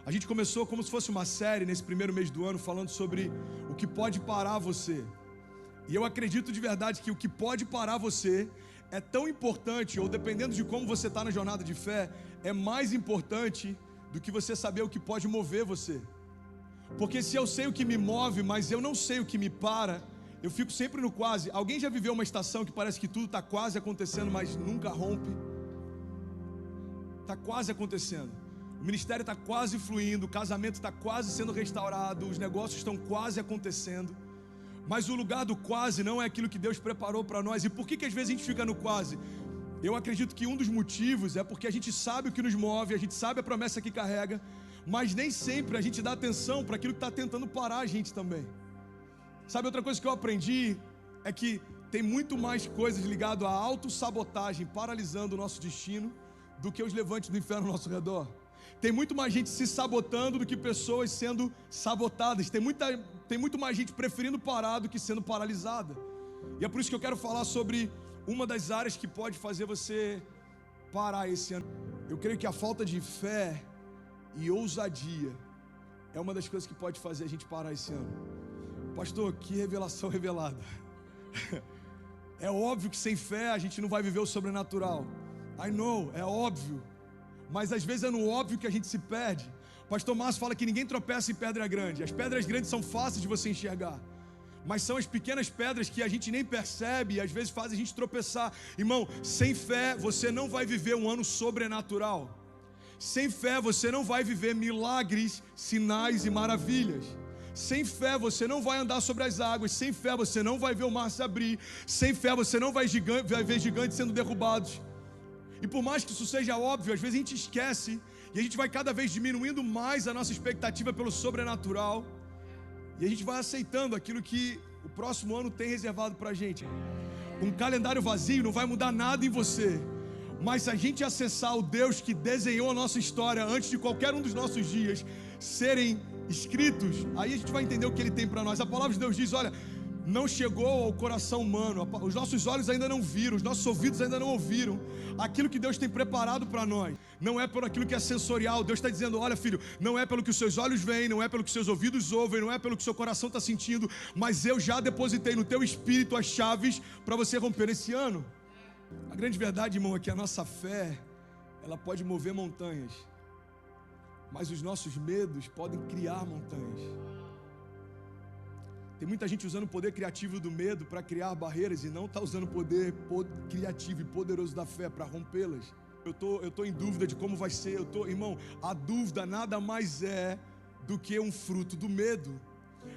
A gente começou como se fosse uma série nesse primeiro mês do ano falando sobre o que pode parar você. E eu acredito de verdade que o que pode parar você é tão importante, ou dependendo de como você está na jornada de fé, é mais importante do que você saber o que pode mover você. Porque se eu sei o que me move, mas eu não sei o que me para, eu fico sempre no quase. Alguém já viveu uma estação que parece que tudo está quase acontecendo, mas nunca rompe? Está quase acontecendo. O ministério está quase fluindo, o casamento está quase sendo restaurado, os negócios estão quase acontecendo. Mas o lugar do quase não é aquilo que Deus preparou para nós. E por que às vezes a gente fica no quase? Eu acredito que um dos motivos é porque a gente sabe o que nos move, a gente sabe a promessa que carrega, mas nem sempre a gente dá atenção para aquilo que está tentando parar a gente também. Sabe, outra coisa que eu aprendi é que tem muito mais coisas ligadas à autossabotagem paralisando o nosso destino do que os levantes do inferno ao nosso redor. Tem muito mais gente se sabotando do que pessoas sendo sabotadas. Tem muito mais gente preferindo parar do que sendo paralisada. E é por isso que eu quero falar sobre uma das áreas que pode fazer você parar esse ano. Eu creio que a falta de fé e ousadia é uma das coisas que pode fazer a gente parar esse ano. Pastor, que revelação revelada. É óbvio que sem fé a gente não vai viver o sobrenatural. I know, é óbvio. Mas às vezes é no óbvio que a gente se perde. Pastor Márcio fala que ninguém tropeça em pedra grande. As pedras grandes são fáceis de você enxergar, mas são as pequenas pedras que a gente nem percebe e às vezes fazem a gente tropeçar. Irmão, sem fé você não vai viver um ano sobrenatural. Sem fé você não vai viver milagres, sinais e maravilhas. Sem fé você não vai andar sobre as águas. Sem fé você não vai ver o mar se abrir. Sem fé você não vai ver gigantes sendo derrubados. E por mais que isso seja óbvio, às vezes a gente esquece e a gente vai cada vez diminuindo mais a nossa expectativa pelo sobrenatural e a gente vai aceitando aquilo que o próximo ano tem reservado pra gente. Um calendário vazio não vai mudar nada em você, mas se a gente acessar o Deus que desenhou a nossa história antes de qualquer um dos nossos dias serem escritos, aí a gente vai entender o que Ele tem para nós. A palavra de Deus diz, olha, não chegou ao coração humano, os nossos olhos ainda não viram, os nossos ouvidos ainda não ouviram aquilo que Deus tem preparado para nós. Não é por aquilo que é sensorial. Deus está dizendo, olha filho, não é pelo que os seus olhos veem, não é pelo que os seus ouvidos ouvem, não é pelo que o seu coração está sentindo, mas eu já depositei no teu espírito as chaves para você romper esse ano. A grande verdade, irmão, é que a nossa fé, ela pode mover montanhas, mas os nossos medos podem criar montanhas. Tem muita gente usando o poder criativo do medo para criar barreiras e não está usando o poder criativo e poderoso da fé para rompê-las. Eu tô em dúvida de como vai ser. Irmão, a dúvida nada mais é do que um fruto do medo.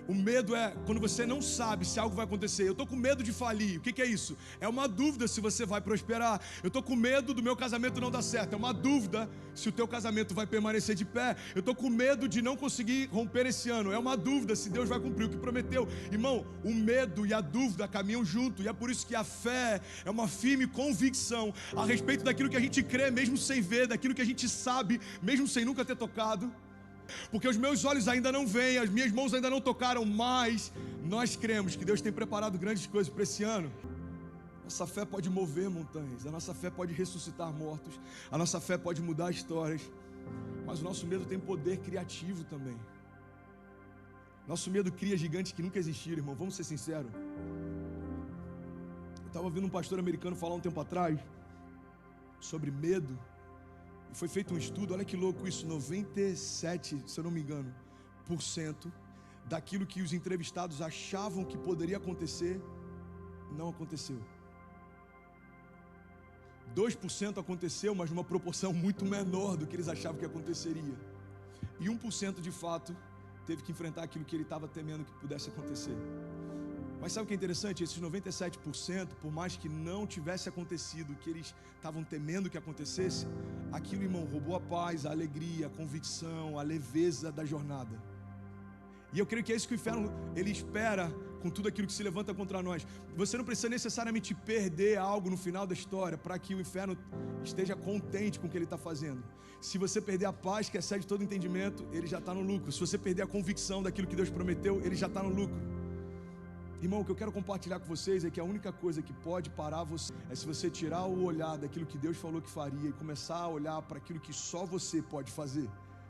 O medo é quando você não sabe se algo vai acontecer. Eu estou com medo de falir. O que é isso? É uma dúvida se você vai prosperar. Eu estou com medo do meu casamento não dar certo. É uma dúvida se o teu casamento vai permanecer de pé. Eu estou com medo de não conseguir romper esse ano. É uma dúvida se Deus vai cumprir o que prometeu. Irmão, o medo e a dúvida caminham junto. E é por isso que a fé é uma firme convicção a respeito daquilo que a gente crê, mesmo sem ver, daquilo que a gente sabe, mesmo sem nunca ter tocado. Porque os meus olhos ainda não veem, as minhas mãos ainda não tocaram, mas nós cremos que Deus tem preparado grandes coisas para esse ano. Nossa fé pode mover montanhas, a nossa fé pode ressuscitar mortos, a nossa fé pode mudar histórias, mas o nosso medo tem poder criativo também. Nosso medo cria gigantes que nunca existiram, irmão, vamos ser sinceros. Eu estava ouvindo um pastor americano falar um tempo atrás sobre medo. Foi feito um estudo, olha que louco isso, 97, se eu não me engano, % daquilo que os entrevistados achavam que poderia acontecer, não aconteceu. 2% aconteceu, mas numa proporção muito menor do que eles achavam que aconteceria. E 1% de fato teve que enfrentar aquilo que ele estava temendo que pudesse acontecer. Mas sabe o que é interessante? Esses 97%, por mais que não tivesse acontecido o que eles estavam temendo que acontecesse, aquilo, irmão, roubou a paz, a alegria, a convicção, a leveza da jornada. E eu creio que é isso que o inferno, ele espera com tudo aquilo que se levanta contra nós. Você não precisa necessariamente perder algo no final da história para que o inferno esteja contente com o que ele está fazendo. Se você perder a paz que excede todo entendimento, ele já está no lucro. Se você perder a convicção daquilo que Deus prometeu, ele já está no lucro. Irmão, o que eu quero compartilhar com vocês é que a única coisa que pode parar você é se você tirar o olhar daquilo que Deus falou que faria e começar a olhar para aquilo que só você pode fazer.